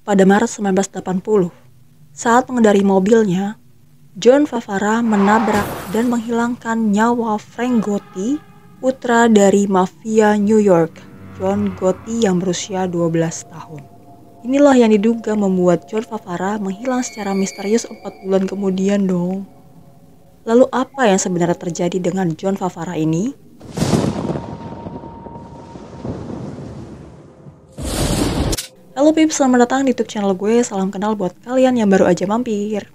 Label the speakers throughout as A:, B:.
A: pada Maret 1980. Saat mengendari mobilnya, John Favara menabrak dan menghilangkan nyawa Frank Gotti, putra dari mafia New York, John Gotti yang berusia 12 tahun. Inilah yang diduga membuat John Favara menghilang secara misterius 4 bulan kemudian dong. Lalu apa yang sebenarnya terjadi dengan John Favara ini? Halo Pips, selamat datang di YouTube channel gue. Salam kenal buat kalian yang baru aja mampir.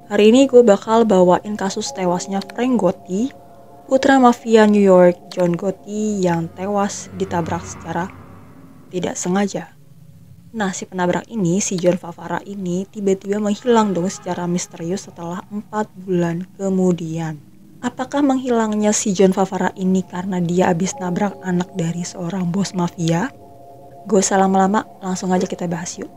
A: Hari ini gue bakal bawain kasus tewasnya Frank Gotti, putra mafia New York John Gotti yang tewas ditabrak secara tidak sengaja. Nah, si penabrak ini, si John Favara ini tiba-tiba menghilang dong secara misterius setelah 4 bulan kemudian. Apakah menghilangnya si John Favara ini karena dia habis nabrak anak dari seorang bos mafia? Gak usah lama-lama, langsung aja kita bahas yuk.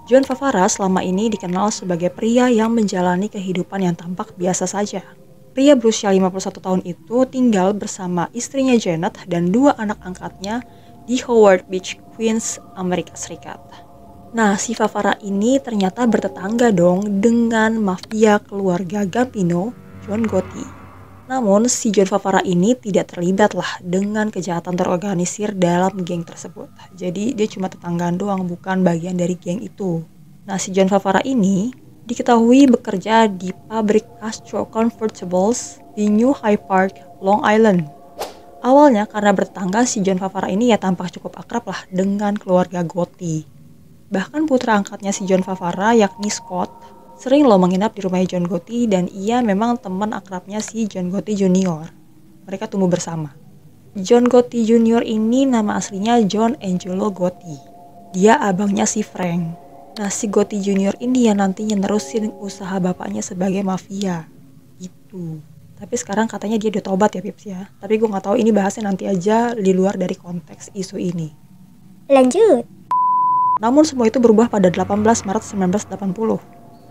A: John Favara selama ini dikenal sebagai pria yang menjalani kehidupan yang tampak biasa saja. Pria berusia 51 tahun itu tinggal bersama istrinya Janet dan 2 anak angkatnya di Howard Beach, Queens, Amerika Serikat. Nah, si Favara ini ternyata bertetangga dong dengan mafia keluarga Gambino, John Gotti. Namun, si John Favara ini tidak terlibat lah dengan kejahatan terorganisir dalam geng tersebut. Jadi, dia cuma tetanggaan doang, bukan bagian dari geng itu. Nah, si John Favara ini diketahui bekerja di pabrik Castro Convertibles di New Hyde Park, Long Island. Awalnya karena bertetangga, si John Favara ini ya tampak cukup akrab lah dengan keluarga Gotti. Bahkan putra angkatnya si John Favara yakni Scott sering loh menginap di rumah John Gotti dan ia memang teman akrabnya si John Gotti Jr. Mereka tumbuh bersama. John Gotti Jr. ini nama aslinya John Angelo Gotti. Dia abangnya si Frank. Nah, si Gotti Jr. ini yang nantinya nerusin usaha bapaknya sebagai mafia. Itu. Tapi sekarang katanya dia udah tobat ya Pips ya. Tapi gue gak tahu, ini bahasnya nanti aja di luar dari konteks isu ini.
B: Lanjut.
A: Namun semua itu berubah pada 18 Maret 1980.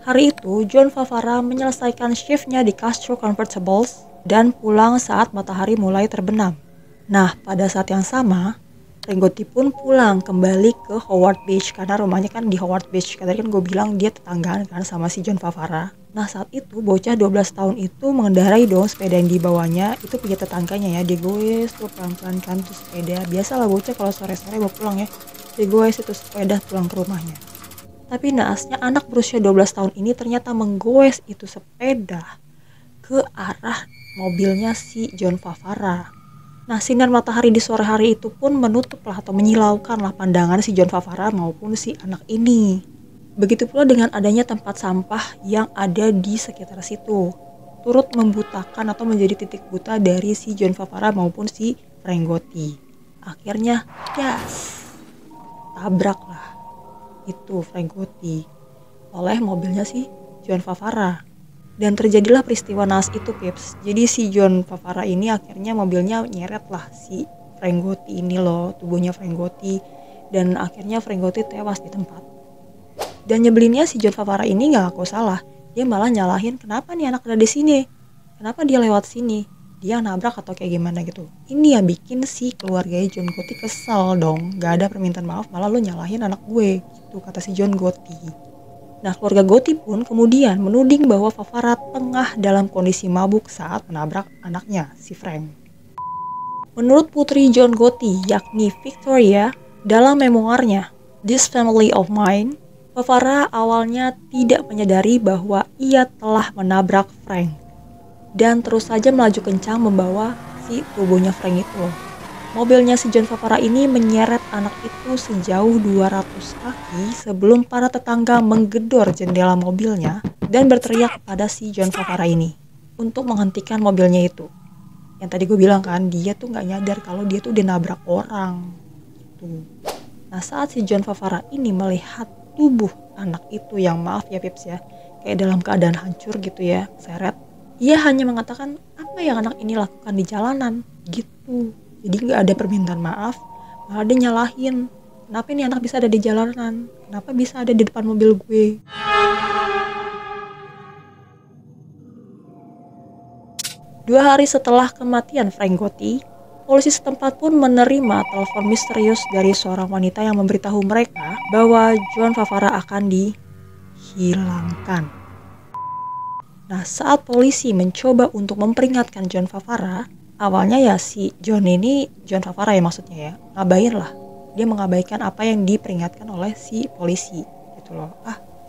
A: Hari itu, John Favara menyelesaikan shiftnya di Castro Convertibles dan pulang saat matahari mulai terbenam. Nah, pada saat yang sama, Frank Gotti pun pulang kembali ke Howard Beach karena rumahnya kan di Howard Beach. Tadi kan gue bilang dia tetanggaan kan sama si John Favara. Nah, saat itu bocah 12 tahun itu mengendarai dong sepeda yang dibawanya. Itu punya tetangganya ya, dia goes tuh pelan-pelan kan tuh sepeda. Biasalah bocah kalau sore-sore mau pulang ya, dia goes itu sepeda pulang ke rumahnya. Tapi naasnya anak berusia 12 tahun ini ternyata menggoes itu sepeda ke arah mobilnya si John Favara. Nah, sinar matahari di sore hari itu pun menutup lah atau menyilaukan lah pandangan si John Favara maupun si anak ini. Begitu pula dengan adanya tempat sampah yang ada di sekitar situ. Turut membutakan atau menjadi titik buta dari si John Favara maupun si Frank Gotti. Akhirnya, tabrak lah itu Frank Gotti oleh mobilnya si John Favara. Dan terjadilah peristiwa naas itu Pips. Jadi si John Favara ini akhirnya mobilnya nyeret lah si Frank Gotti ini loh, tubuhnya Frank Gotti. Dan akhirnya Frank Gotti tewas di tempat. Dan nyebelinnya si John Favara ini gak ngaku salah. Dia malah nyalahin kenapa nih anak ada di sini, kenapa dia lewat sini, dia nabrak atau kayak gimana gitu. Ini yang bikin si keluarganya John Gotti kesel dong. Gak ada permintaan maaf, malah lo nyalahin anak gue gitu, kata si John Gotti. Nah, keluarga Gotti pun kemudian menuding bahwa Favara tengah dalam kondisi mabuk saat menabrak anaknya, si Frank. Menurut putri John Gotti, yakni Victoria, dalam memoarnya This Family of Mine, Favara awalnya tidak menyadari bahwa ia telah menabrak Frank dan terus saja melaju kencang membawa si tubuhnya Frank itu. Mobilnya si John Favara ini menyeret anak itu sejauh 200 kaki sebelum para tetangga menggedor jendela mobilnya dan berteriak pada si John Favara ini untuk menghentikan mobilnya itu. Yang tadi gue bilang kan, dia tuh gak nyadar kalau dia tuh udah nabrak orang gitu. Nah, saat si John Favara ini melihat tubuh anak itu yang maaf ya Pips ya, kayak dalam keadaan hancur gitu ya, seret, ia hanya mengatakan apa yang anak ini lakukan di jalanan gitu. Jadi gak ada permintaan maaf, malah dia nyalahin. Kenapa ini anak bisa ada di jalanan? Kenapa bisa ada di depan mobil gue? 2 hari setelah kematian Frank Gotti, Polisi setempat pun menerima telepon misterius dari seorang wanita yang memberitahu mereka bahwa John Favara akan dihilangkan. Nah, saat polisi mencoba untuk memperingatkan John Favara, awalnya ya si John Favara ya maksudnya ya, ngabain lah. Dia mengabaikan apa yang diperingatkan oleh si polisi gitu loh.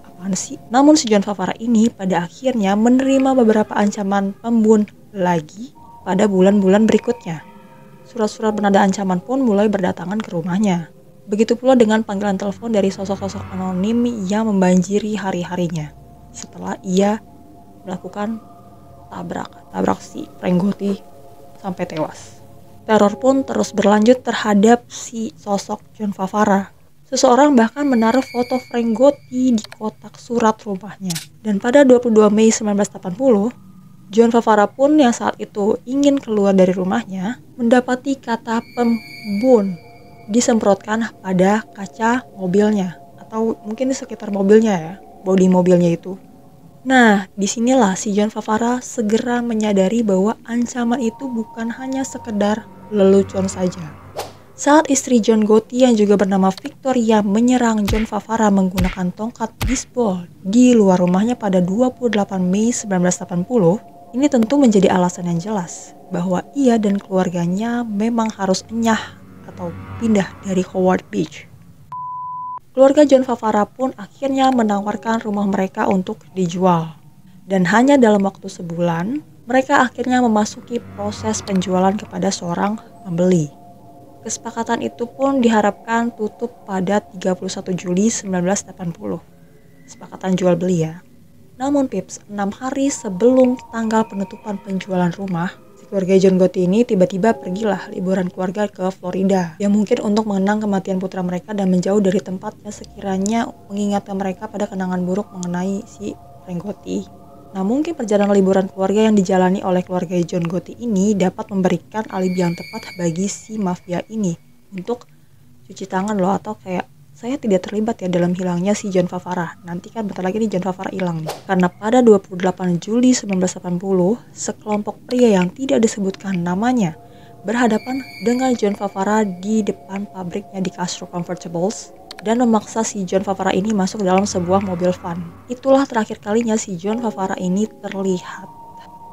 A: Apaan sih? Namun si John Favara ini pada akhirnya menerima beberapa ancaman pembunuh lagi pada bulan-bulan berikutnya. Surat-surat penanda ancaman pun mulai berdatangan ke rumahnya. Begitu pula dengan panggilan telepon dari sosok-sosok anonim yang membanjiri hari-harinya. Setelah ia melakukan tabrak si Frank Gotti sampai tewas. Teror pun terus berlanjut terhadap si sosok John Favara. Seseorang bahkan menaruh foto Frank Gotti di kotak surat rumahnya. Dan pada 22 Mei 1980, John Favara pun yang saat itu ingin keluar dari rumahnya mendapati kata pembun disemprotkan pada kaca mobilnya atau mungkin di sekitar mobilnya ya, bodi mobilnya itu. Nah, disinilah si John Favara segera menyadari bahwa ancaman itu bukan hanya sekedar lelucon saja. Saat istri John Gotti yang juga bernama Victoria menyerang John Favara menggunakan tongkat bisbol di luar rumahnya pada 28 Mei 1980, ini tentu menjadi alasan yang jelas bahwa ia dan keluarganya memang harus enyah atau pindah dari Howard Beach. Keluarga John Favara pun akhirnya menawarkan rumah mereka untuk dijual. Dan hanya dalam waktu sebulan, mereka akhirnya memasuki proses penjualan kepada seorang pembeli. Kesepakatan itu pun diharapkan tutup pada 31 Juli 1980. Kesepakatan jual beli ya. Namun Pips, 6 hari sebelum tanggal penutupan penjualan rumah, keluarga John Gotti ini tiba-tiba pergilah liburan keluarga ke Florida. Ya mungkin untuk mengenang kematian putra mereka dan menjauh dari tempat yang sekiranya mengingatkan mereka pada kenangan buruk mengenai si Frank Gotti. Nah mungkin perjalanan liburan keluarga yang dijalani oleh keluarga John Gotti ini dapat memberikan alibi yang tepat bagi si mafia ini untuk cuci tangan loh, atau kayak saya tidak terlibat ya dalam hilangnya si John Favara. Nanti kan bentar lagi nih John Favara hilang nih. Karena pada 28 Juli 1980, sekelompok pria yang tidak disebutkan namanya berhadapan dengan John Favara di depan pabriknya di Castro Convertibles dan memaksa si John Favara ini masuk dalam sebuah mobil van. Itulah terakhir kalinya si John Favara ini terlihat.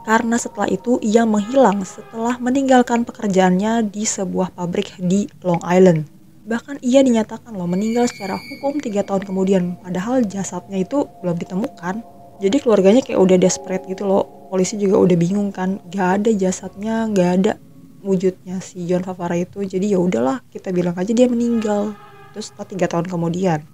A: Karena setelah itu ia menghilang setelah meninggalkan pekerjaannya di sebuah pabrik di Long Island. Bahkan ia dinyatakan meninggal secara hukum 3 tahun kemudian, padahal jasadnya itu belum ditemukan. Jadi keluarganya kayak udah desperate gitu loh. Polisi juga udah bingung kan, gak ada jasadnya, gak ada wujudnya si John Favara itu. Jadi ya udahlah, kita bilang aja dia meninggal. Terus setelah 3 tahun kemudian.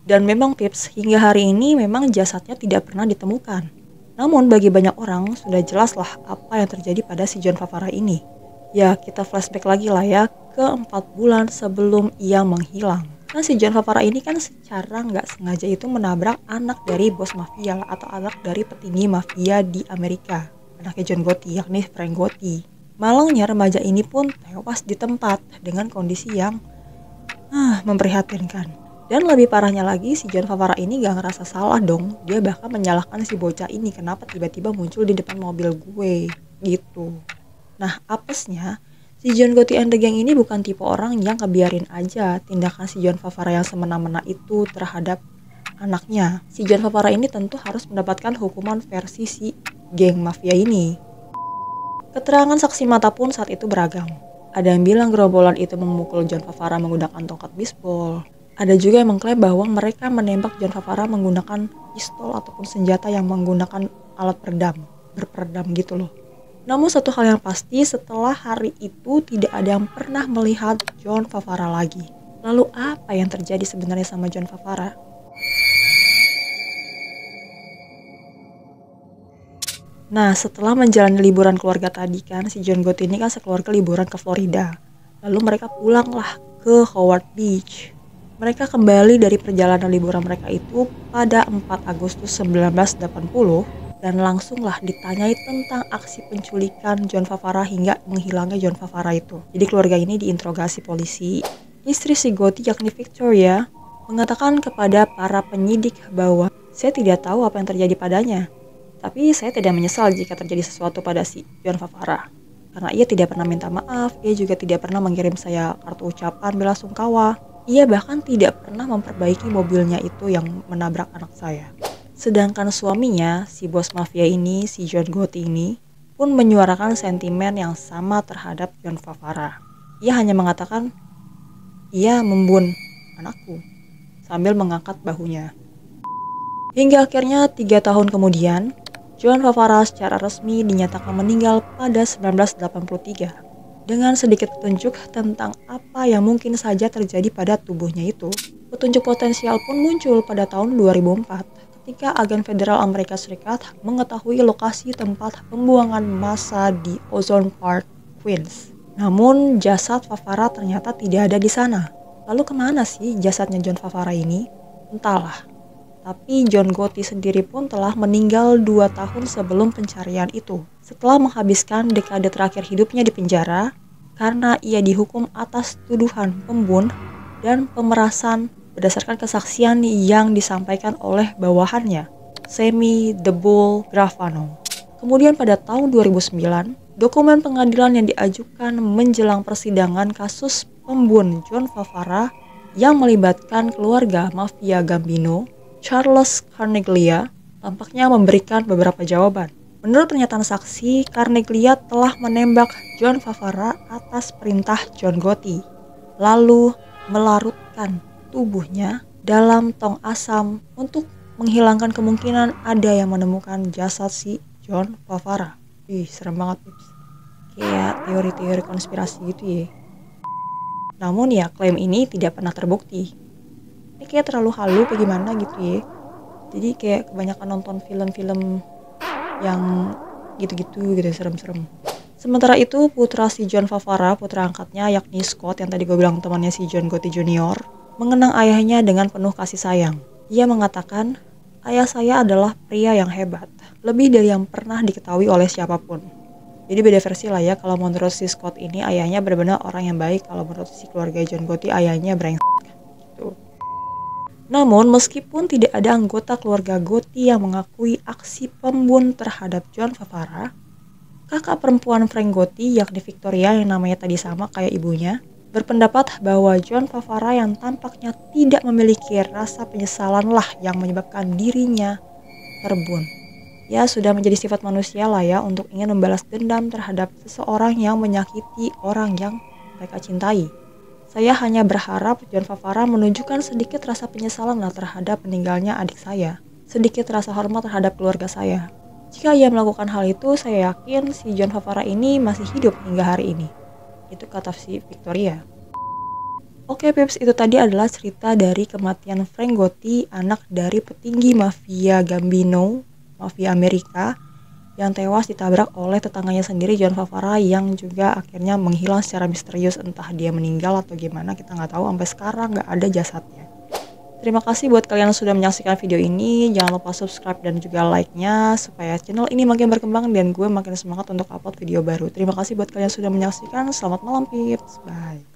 A: Dan memang Pips, hingga hari ini memang jasadnya tidak pernah ditemukan. Namun bagi banyak orang sudah jelas lah apa yang terjadi pada si John Favara ini. Ya kita flashback lagi lah ya ke 4 bulan sebelum ia menghilang. Nah si John Favara ini kan secara nggak sengaja itu menabrak anak dari bos mafia atau anak dari petinggi mafia di Amerika. Anaknya John Gotti yakni Frank Gotti. Malangnya remaja ini pun tewas di tempat dengan kondisi yang memprihatinkan. Dan lebih parahnya lagi si John Favara ini gak ngerasa salah dong. Dia bahkan menyalahkan si bocah ini kenapa tiba-tiba muncul di depan mobil gue gitu. Nah apesnya si John Gotti and the Gang ini bukan tipe orang yang ngebiarin aja tindakan si John Favara yang semena-mena itu terhadap anaknya. Si John Favara ini tentu harus mendapatkan hukuman versi si geng mafia ini. Keterangan saksi mata pun saat itu beragam. Ada yang bilang gerombolan itu memukul John Favara menggunakan tongkat bisbol. Ada juga yang mengklaim bahwa mereka menembak John Favara menggunakan pistol ataupun senjata yang menggunakan alat berperedam gitu loh. Namun satu hal yang pasti, setelah hari itu tidak ada yang pernah melihat John Favara lagi. Lalu apa yang terjadi sebenarnya sama John Favara? Nah setelah menjalani liburan keluarga tadi kan, si John Gotti ini kan sekeluarga liburan ke Florida. Lalu mereka pulanglah ke Howard Beach. Mereka kembali dari perjalanan liburan mereka itu pada 4 Agustus 1980 dan langsunglah ditanyai tentang aksi penculikan John Favara hingga menghilangnya John Favara itu. Jadi keluarga ini diinterogasi polisi. Istri si Gotti yakni Victoria mengatakan kepada para penyidik bahwa saya tidak tahu apa yang terjadi padanya. Tapi saya tidak menyesal jika terjadi sesuatu pada si John Favara. Karena ia tidak pernah minta maaf, ia juga tidak pernah mengirim saya kartu ucapan bela sungkawa. Ia bahkan tidak pernah memperbaiki mobilnya itu yang menabrak anak saya. Sedangkan suaminya, si bos mafia ini, si John Gotti ini, pun menyuarakan sentimen yang sama terhadap John Favara. Ia hanya mengatakan, "Ia membunuh anakku," sambil mengangkat bahunya. Hingga akhirnya 3 tahun kemudian, John Favara secara resmi dinyatakan meninggal pada 1983. Dengan sedikit petunjuk tentang apa yang mungkin saja terjadi pada tubuhnya itu. Petunjuk potensial pun muncul pada tahun 2004 ketika agen federal Amerika Serikat mengetahui lokasi tempat pembuangan massa di Ozone Park, Queens. Namun jasad Favara ternyata tidak ada di sana. Lalu kemana sih jasadnya John Favara ini? Entahlah. Tapi John Gotti sendiri pun telah meninggal 2 tahun sebelum pencarian itu. Setelah menghabiskan dekade terakhir hidupnya di penjara, karena ia dihukum atas tuduhan pembunuh dan pemerasan berdasarkan kesaksian yang disampaikan oleh bawahannya, Sammy "The Bull" Gravano. Kemudian pada tahun 2009, dokumen pengadilan yang diajukan menjelang persidangan kasus pembunuhan John Favara yang melibatkan keluarga mafia Gambino, Charles Carneglia, tampaknya memberikan beberapa jawaban. Menurut pernyataan saksi, Carneglia telah menembak John Favara atas perintah John Gotti, lalu melarutkan tubuhnya dalam tong asam untuk menghilangkan kemungkinan ada yang menemukan jasad si John Favara. Ih, serem banget, Pips. Kayak teori-teori konspirasi gitu ya. Namun ya, klaim ini tidak pernah terbukti. Ini kayak terlalu halu bagaimana gitu ya. Jadi kayak kebanyakan nonton film-film yang gitu-gitu gitu, serem-serem. Sementara itu, putra si John Favara, putra angkatnya yakni Scott yang tadi gue bilang temannya si John Gotti Jr., mengenang ayahnya dengan penuh kasih sayang. Ia mengatakan, "Ayah saya adalah pria yang hebat, lebih dari yang pernah diketahui oleh siapapun." Jadi beda versi lah ya, kalau menurut si Scott ini ayahnya benar-benar orang yang baik, kalau menurut si keluarga John Gotti ayahnya brengsek gitu. Namun, meskipun tidak ada anggota keluarga Gotti yang mengakui aksi pembunuhan terhadap John Favara, kakak perempuan Frank Gotti, yakni Victoria yang namanya tadi sama kayak ibunya, berpendapat bahwa John Favara yang tampaknya tidak memiliki rasa penyesalan lah yang menyebabkan dirinya terbunuh. Ya, sudah menjadi sifat manusia lah ya untuk ingin membalas dendam terhadap seseorang yang menyakiti orang yang mereka cintai. Saya hanya berharap John Favara menunjukkan sedikit rasa penyesalan lah terhadap meninggalnya adik saya. Sedikit rasa hormat terhadap keluarga saya. Jika ia melakukan hal itu, saya yakin si John Favara ini masih hidup hingga hari ini. Itu kata si Victoria. Oke Pips, itu tadi adalah cerita dari kematian Frank Gotti, anak dari petinggi mafia Gambino, mafia Amerika, yang tewas ditabrak oleh tetangganya sendiri John Favara yang juga akhirnya menghilang secara misterius, entah dia meninggal atau gimana kita nggak tahu, sampai sekarang nggak ada jasadnya. Terima kasih buat kalian yang sudah menyaksikan video ini, jangan lupa subscribe dan juga like-nya supaya channel ini makin berkembang dan gue makin semangat untuk upload video baru. Terima kasih buat kalian yang sudah menyaksikan, selamat malam Pips, bye.